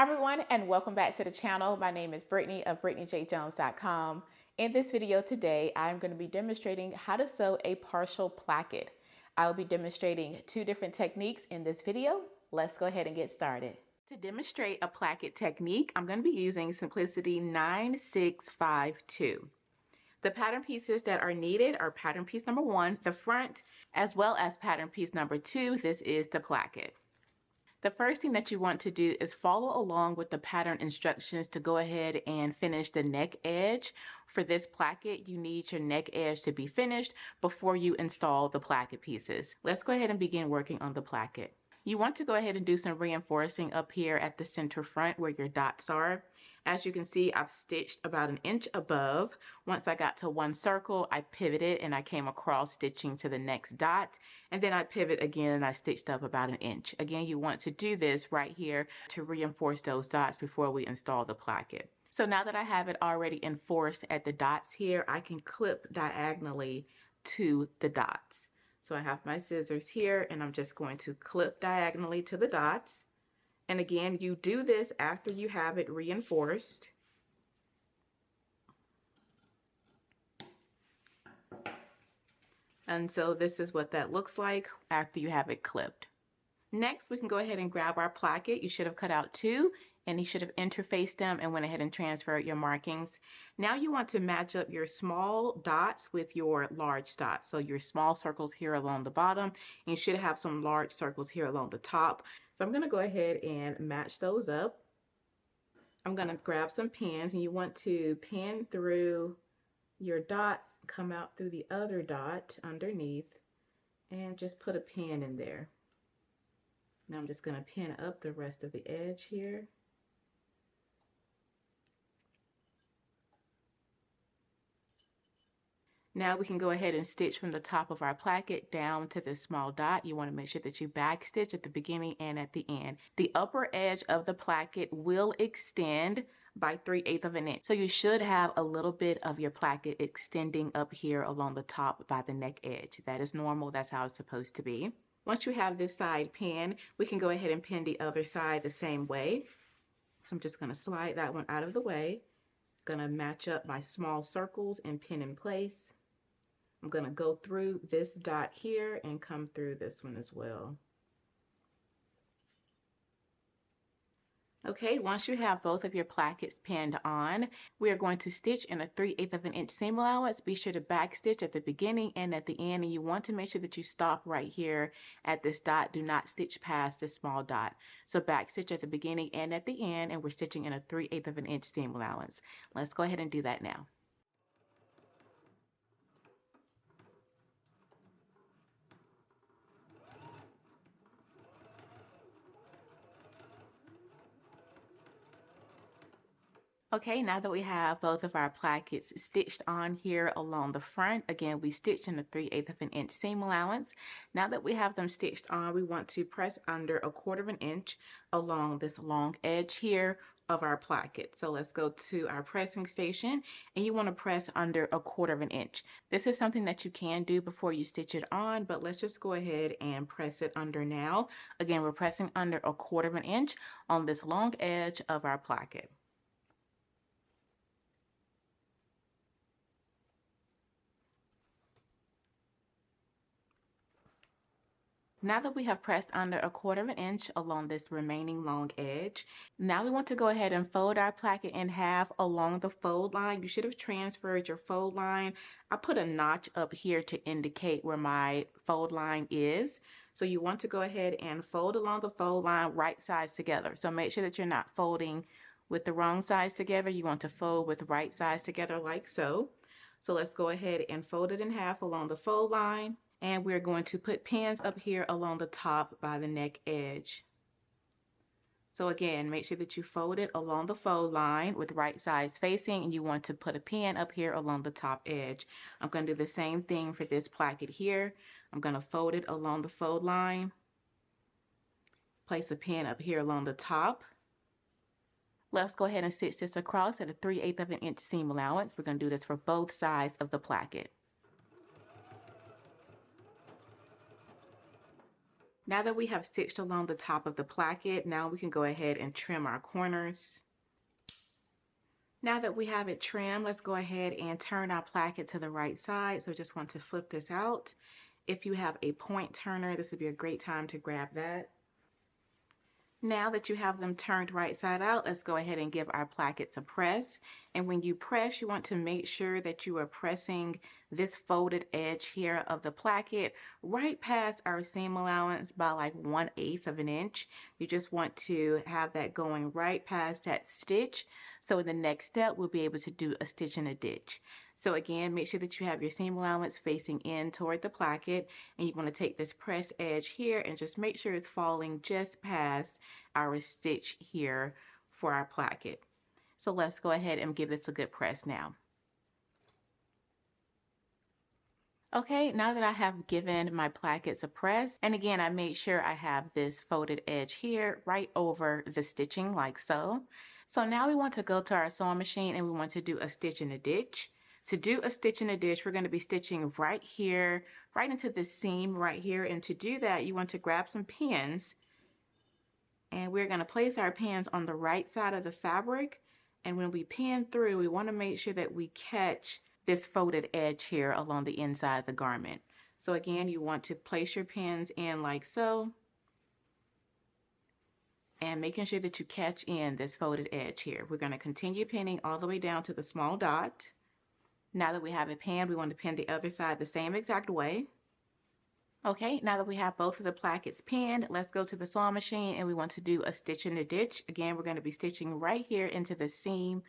Hi everyone, and welcome back to the channel. My name is Brittany of BrittanyJJones.com. In this video today, I'm going to be demonstrating how to sew a partial placket. I will be demonstrating two different techniques in this video. Let's go ahead and get started. To demonstrate a placket technique, I'm going to be using Simplicity 9652. The pattern pieces that are needed are pattern piece number 1, the front, as well as pattern piece number 2. This is the placket. The first thing that you want to do is follow along with the pattern instructions to go ahead and finish the neck edge. For this placket, you need your neck edge to be finished before you install the placket pieces. Let's go ahead and begin working on the placket. You want to go ahead and do some reinforcing up here at the center front where your dots are. As you can see, I've stitched about an inch above. Once I got to one circle, I pivoted and I came across stitching to the next dot. And then I pivot again and I stitched up about an inch. Again, you want to do this right here to reinforce those dots before we install the placket. So now that I have it already enforced at the dots here, I can clip diagonally to the dots. So I have my scissors here and I'm just going to clip diagonally to the dots. And again, you do this after you have it reinforced. And so this is what that looks like after you have it clipped. Next, we can go ahead and grab our placket. You should have cut out 2 and you should have interfaced them and went ahead and transferred your markings. Now you want to match up your small dots with your large dots. So your small circles here along the bottom, and you should have some large circles here along the top. So I'm going to go ahead and match those up. I'm going to grab some pins, and you want to pin through your dots, come out through the other dot underneath, and just put a pin in there. Now I'm just going to pin up the rest of the edge here. Now we can go ahead and stitch from the top of our placket down to this small dot. You want to make sure that you back stitch at the beginning and at the end. The upper edge of the placket will extend by 3/8 of an inch. So you should have a little bit of your placket extending up here along the top by the neck edge. That is normal. That's how it's supposed to be. Once you have this side pinned, we can go ahead and pin the other side the same way. So I'm just going to slide that one out of the way. Going to match up my small circles and pin in place. I'm going to go through this dot here and come through this one as well. Okay, once you have both of your plackets pinned on, we are going to stitch in a 3/8 of an inch seam allowance. Be sure to back stitch at the beginning and at the end, and you want to make sure that you stop right here at this dot. Do not stitch past this small dot. So back stitch at the beginning and at the end, and we're stitching in a 3/8 of an inch seam allowance. Let's go ahead and do that now. Okay, now that we have both of our plackets stitched on here along the front, again, we stitched in a 3/8 of an inch seam allowance. Now that we have them stitched on, we want to press under a 1/4 of an inch along this long edge here of our placket. So let's go to our pressing station, and you want to press under a 1/4 of an inch. This is something that you can do before you stitch it on, but let's just go ahead and press it under now. Again, we're pressing under a 1/4 of an inch on this long edge of our placket. Now that we have pressed under a 1/4 of an inch along this remaining long edge, now we want to go ahead and fold our placket in half along the fold line. You should have transferred your fold line. I put a notch up here to indicate where my fold line is. So you want to go ahead and fold along the fold line right sides together. So make sure that you're not folding with the wrong sides together. You want to fold with right sides together like so. So let's go ahead and fold it in half along the fold line. And we're going to put pins up here along the top by the neck edge. So again, make sure that you fold it along the fold line with right sides facing, and you want to put a pin up here along the top edge. I'm going to do the same thing for this placket here. I'm going to fold it along the fold line. Place a pin up here along the top. Let's go ahead and stitch this across at a 3/8 of an inch seam allowance. We're going to do this for both sides of the placket. Now that we have stitched along the top of the placket, now we can go ahead and trim our corners. Now that we have it trimmed, let's go ahead and turn our placket to the right side. So just want to flip this out. If you have a point turner, this would be a great time to grab that. Now that you have them turned right side out, let's go ahead and give our plackets a press. And when you press, you want to make sure that you are pressing this folded edge here of the placket right past our seam allowance by like 1/8 of an inch. You just want to have that going right past that stitch. So in the next step, we'll be able to do a stitch and a ditch. So again, make sure that you have your seam allowance facing in toward the placket, and you want to take this press edge here and just make sure it's falling just past our stitch here for our placket. So let's go ahead and give this a good press now. Okay, now that I have given my plackets a press, and again, I made sure I have this folded edge here right over the stitching like so. So now we want to go to our sewing machine and we want to do a stitch and a ditch. To do a stitch and a ditch, we're going to be stitching right here, right into this seam right here. And to do that, you want to grab some pins, and we're going to place our pins on the right side of the fabric. And when we pin through, we want to make sure that we catch this folded edge here along the inside of the garment. So again, you want to place your pins in like so, and making sure that you catch in this folded edge here. We're going to continue pinning all the way down to the small dot. Now that we have it pinned, we want to pin the other side the same exact way. Okay, now that we have both of the plackets pinned, let's go to the sewing machine and we want to do a stitch in the ditch. Again, we're going to be stitching right here into the seam.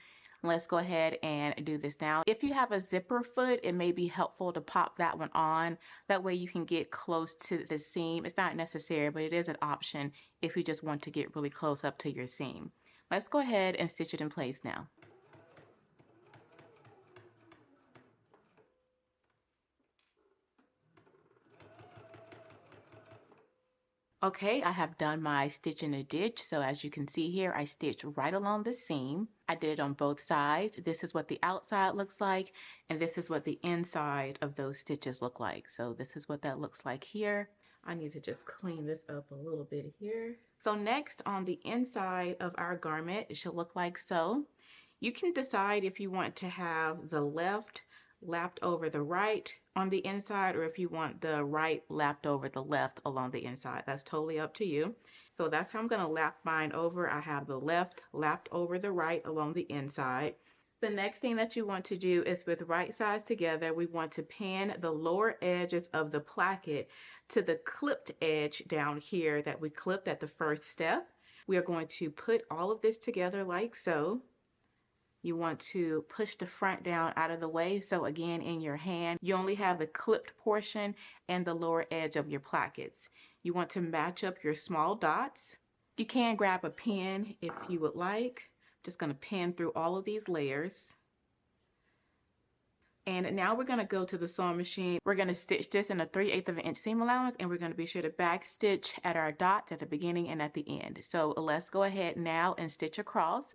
Let's go ahead and do this now. If you have a zipper foot, it may be helpful to pop that one on. That way you can get close to the seam. It's not necessary, but it is an option if you just want to get really close up to your seam. Let's go ahead and stitch it in place now. Okay, I have done my stitch in a ditch. So as you can see here, I stitched right along the seam. I did it on both sides. This is what the outside looks like, and this is what the inside of those stitches look like. So this is what that looks like here. I need to just clean this up a little bit here. So next, on the inside of our garment, it should look like so. You can decide if you want to have the left lapped over the right on the inside, or if you want the right lapped over the left along the inside. That's totally up to you. So that's how I'm going to lap mine over. I have the left lapped over the right along the inside. The next thing that you want to do is, with right sides together, we want to pin the lower edges of the placket to the clipped edge down here that we clipped at the first step. We are going to put all of this together like so. You want to push the front down out of the way. So again, in your hand, you only have the clipped portion and the lower edge of your plackets. You want to match up your small dots. You can grab a pin if you would like. I'm just going to pin through all of these layers. And now we're going to go to the sewing machine. We're going to stitch this in a 3/8 of an inch seam allowance, and we're going to be sure to back stitch at our dots at the beginning and at the end. So let's go ahead now and stitch across.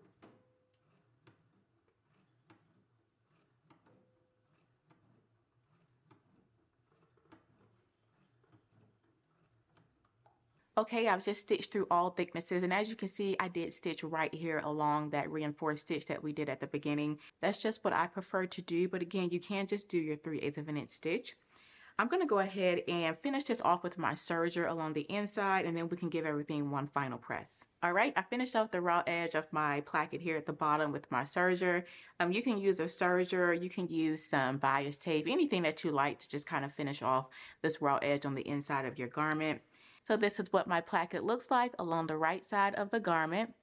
Okay, I've just stitched through all thicknesses, and as you can see, I did stitch right here along that reinforced stitch that we did at the beginning. That's just what I prefer to do, but again, you can just do your 3/8 of an inch stitch. I'm going to go ahead and finish this off with my serger along the inside, and then we can give everything one final press. All right, I finished off the raw edge of my placket here at the bottom with my serger. You can use a serger, you can use some bias tape, anything that you like to just kind of finish off this raw edge on the inside of your garment. So this is what my placket looks like along the right side of the garment.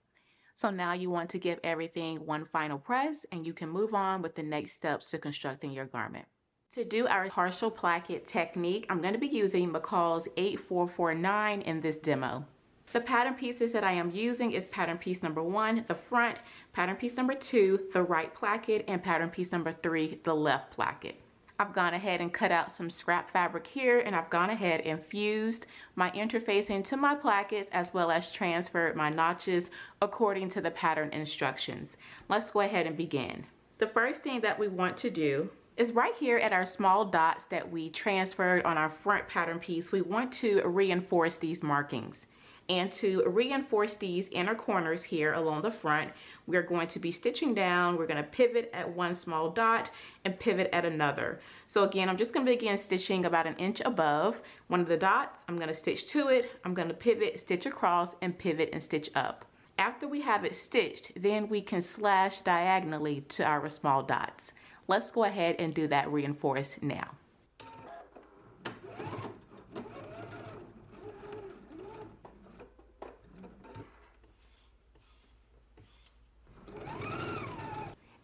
So now you want to give everything one final press, and you can move on with the next steps to constructing your garment. To do our partial placket technique, I'm going to be using McCall's 8449 in this demo. The pattern pieces that I am using is pattern piece number 1, the front, pattern piece number 2, the right placket, and pattern piece number 3, the left placket. I've gone ahead and cut out some scrap fabric here, and I've gone ahead and fused my interfacing to my plackets, as well as transferred my notches according to the pattern instructions. Let's go ahead and begin. The first thing that we want to do is right here at our small dots that we transferred on our front pattern piece. We want to reinforce these markings. And to reinforce these inner corners here along the front, we're going to be stitching down. We're going to pivot at one small dot and pivot at another. So again, I'm just going to begin stitching about 1 inch above one of the dots. I'm going to stitch to it. I'm going to pivot, stitch across, and pivot and stitch up. After we have it stitched, then we can slash diagonally to our small dots. Let's go ahead and do that reinforce now.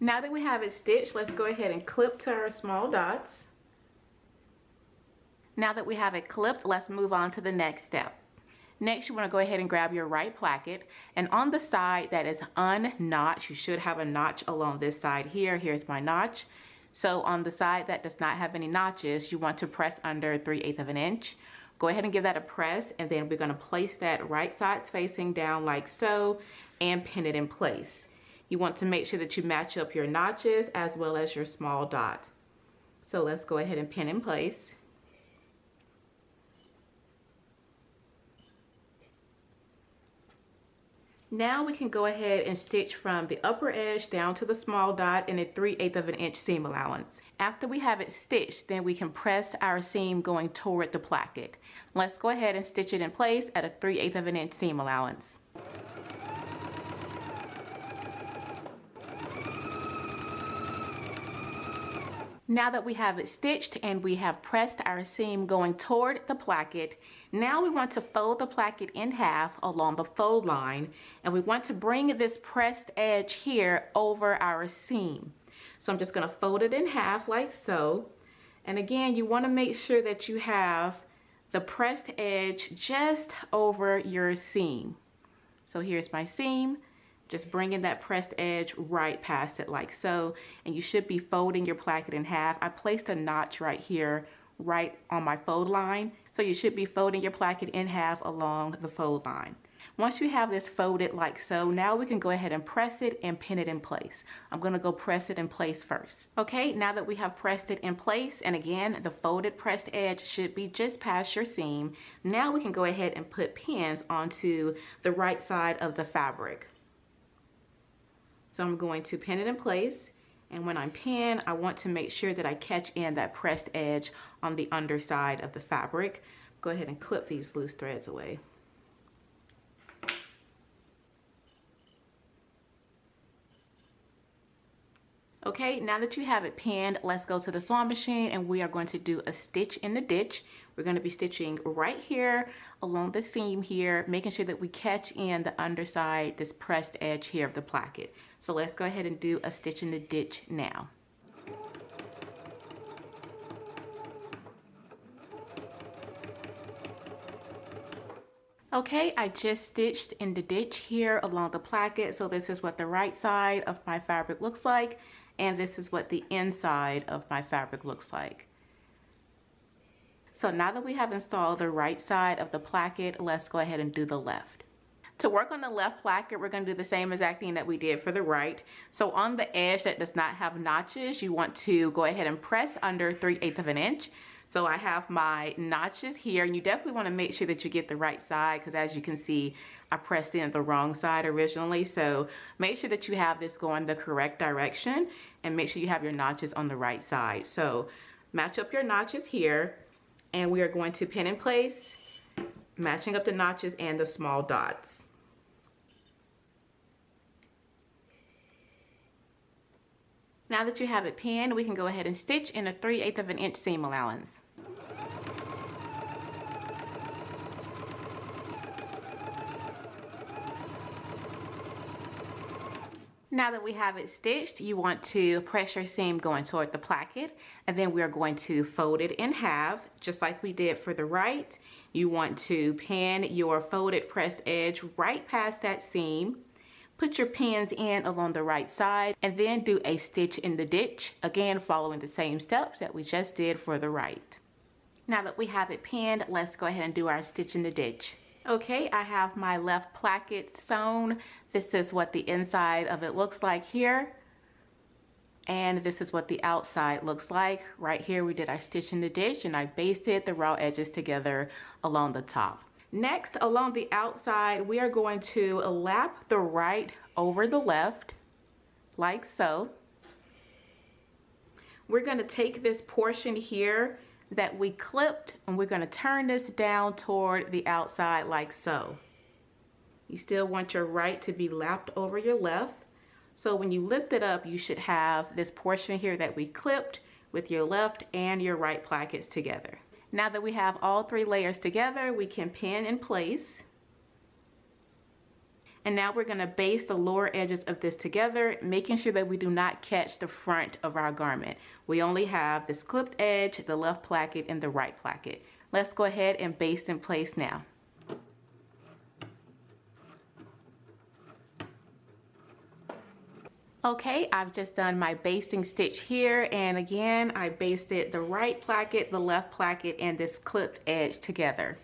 Now that we have it stitched, let's go ahead and clip to our small dots. Now that we have it clipped, let's move on to the next step. Next, you want to go ahead and grab your right placket, and on the side that is unnotched, you should have a notch along this side here. Here's my notch. So on the side that does not have any notches, you want to press under 3/8 of an inch. Go ahead and give that a press, and then we're going to place that right sides facing down like so and pin it in place. You want to make sure that you match up your notches as well as your small dot. So let's go ahead and pin in place. Now we can go ahead and stitch from the upper edge down to the small dot in a 3/8 of an inch seam allowance. After we have it stitched, then we can press our seam going toward the placket. Let's go ahead and stitch it in place at a 3/8 of an inch seam allowance. Now that we have it stitched and we have pressed our seam going toward the placket, now we want to fold the placket in half along the fold line, and we want to bring this pressed edge here over our seam. So I'm just going to fold it in half like so. And again, you want to make sure that you have the pressed edge just over your seam. So here's my seam. Just bringing that pressed edge right past it like so, and you should be folding your placket in half. I placed a notch right here, right on my fold line, so you should be folding your placket in half along the fold line. Once you have this folded like so, now we can go ahead and press it and pin it in place. I'm going to go press it in place first. Okay, now that we have pressed it in place, and again, the folded pressed edge should be just past your seam, now we can go ahead and put pins onto the right side of the fabric. So I'm going to pin it in place, and when I'm pinned, I want to make sure that I catch in that pressed edge on the underside of the fabric. Go ahead and clip these loose threads away. Okay, now that you have it pinned, let's go to the sewing machine and we are going to do a stitch in the ditch. We're going to be stitching right here along the seam here, making sure that we catch in the underside, this pressed edge here of the placket. So let's go ahead and do a stitch in the ditch now. Okay, I just stitched in the ditch here along the placket. So this is what the right side of my fabric looks like, and this is what the inside of my fabric looks like. So now that we have installed the right side of the placket, let's go ahead and do the left. To work on the left placket, we're going to do the same exact thing that we did for the right. So on the edge that does not have notches, you want to go ahead and press under 3/8 of an inch. So I have my notches here, and you definitely want to make sure that you get the right side, because as you can see, I pressed in the wrong side originally. So make sure that you have this going the correct direction, and make sure you have your notches on the right side. So match up your notches here, and we are going to pin in place, matching up the notches and the small dots. Now that you have it pinned, we can go ahead and stitch in a 3/8 of an inch seam allowance. Now that we have it stitched, you want to press your seam going toward the placket, and then we are going to fold it in half, just like we did for the right. You want to pin your folded pressed edge right past that seam. Put your pins in along the right side, and then do a stitch in the ditch, again following the same steps that we just did for the right. Now that we have it pinned, let's go ahead and do our stitch in the ditch. Okay, I have my left placket sewn. This is what the inside of it looks like here. And this is what the outside looks like. Right here we did our stitch in the ditch and I basted the raw edges together along the top. Next, along the outside, we are going to lap the right over the left, like so. We're going to take this portion here that we clipped and we're going to turn this down toward the outside like so. You still want your right to be lapped over your left. So when you lift it up, you should have this portion here that we clipped with your left and your right plackets together. Now that we have all three layers together, we can pin in place. And now we're going to baste the lower edges of this together, making sure that we do not catch the front of our garment. We only have this clipped edge, the left placket, and the right placket. Let's go ahead and baste in place now. Okay, I've just done my basting stitch here, and again I basted the right placket, the left placket, and this clipped edge together.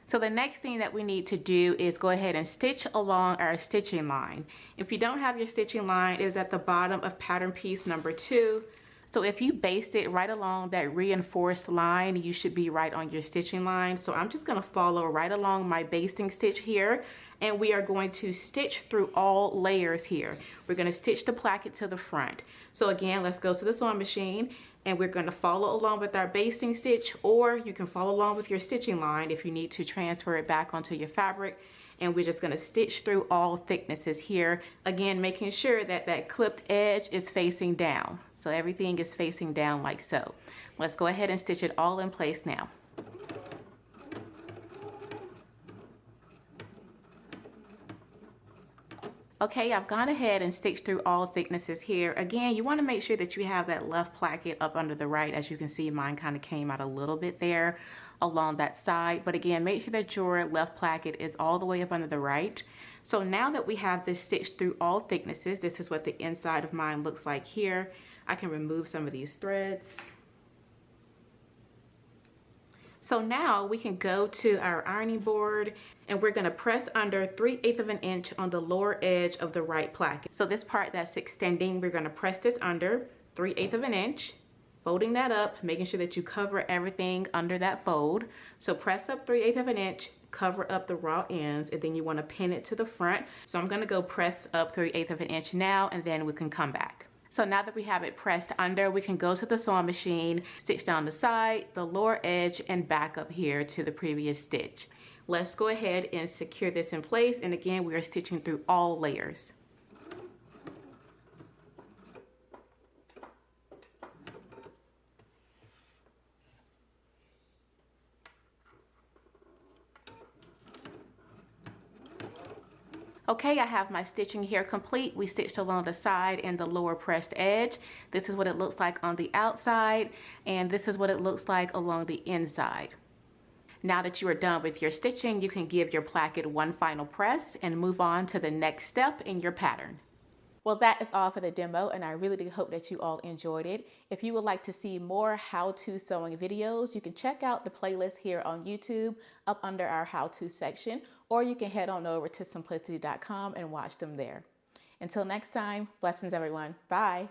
So the next thing that we need to do is go ahead and stitch along our stitching line. If you don't have your stitching line, it is at the bottom of pattern piece number 2. So if you baste it right along that reinforced line, you should be right on your stitching line. So I'm just going to follow right along my basting stitch here, and we are going to stitch through all layers here. We're going to stitch the placket to the front. So again, let's go to the sewing machine, and we're going to follow along with our basting stitch, or you can follow along with your stitching line if you need to transfer it back onto your fabric. And we're just going to stitch through all thicknesses here, again making sure that that clipped edge is facing down. So everything is facing down like so. Let's go ahead and stitch it all in place now. Okay, I've gone ahead and stitched through all thicknesses here. Again, you want to make sure that you have that left placket up under the right. As you can see, mine kind of came out a little bit there along that side. But again, make sure that your left placket is all the way up under the right. So now that we have this stitched through all thicknesses, this is what the inside of mine looks like here. I can remove some of these threads. So now we can go to our ironing board, and we're going to press under 3/8 of an inch on the lower edge of the right placket. So this part that's extending, we're going to press this under 3/8 of an inch, folding that up, making sure that you cover everything under that fold. So press up 3/8 of an inch, cover up the raw ends, and then you want to pin it to the front. So I'm going to go press up 3/8 of an inch now, and then we can come back. So now that we have it pressed under, we can go to the sewing machine, stitch down the side, the lower edge, and back up here to the previous stitch. Let's go ahead and secure this in place. And again, we are stitching through all layers. Okay, I have my stitching here complete. We stitched along the side and the lower pressed edge. This is what it looks like on the outside, and this is what it looks like along the inside. Now that you are done with your stitching, you can give your placket one final press and move on to the next step in your pattern. Well, that is all for the demo, and I really do hope that you all enjoyed it. If you would like to see more how-to sewing videos, you can check out the playlist here on YouTube up under our how-to section, or you can head on over to simplicity.com and watch them there. Until next time, blessings everyone. Bye.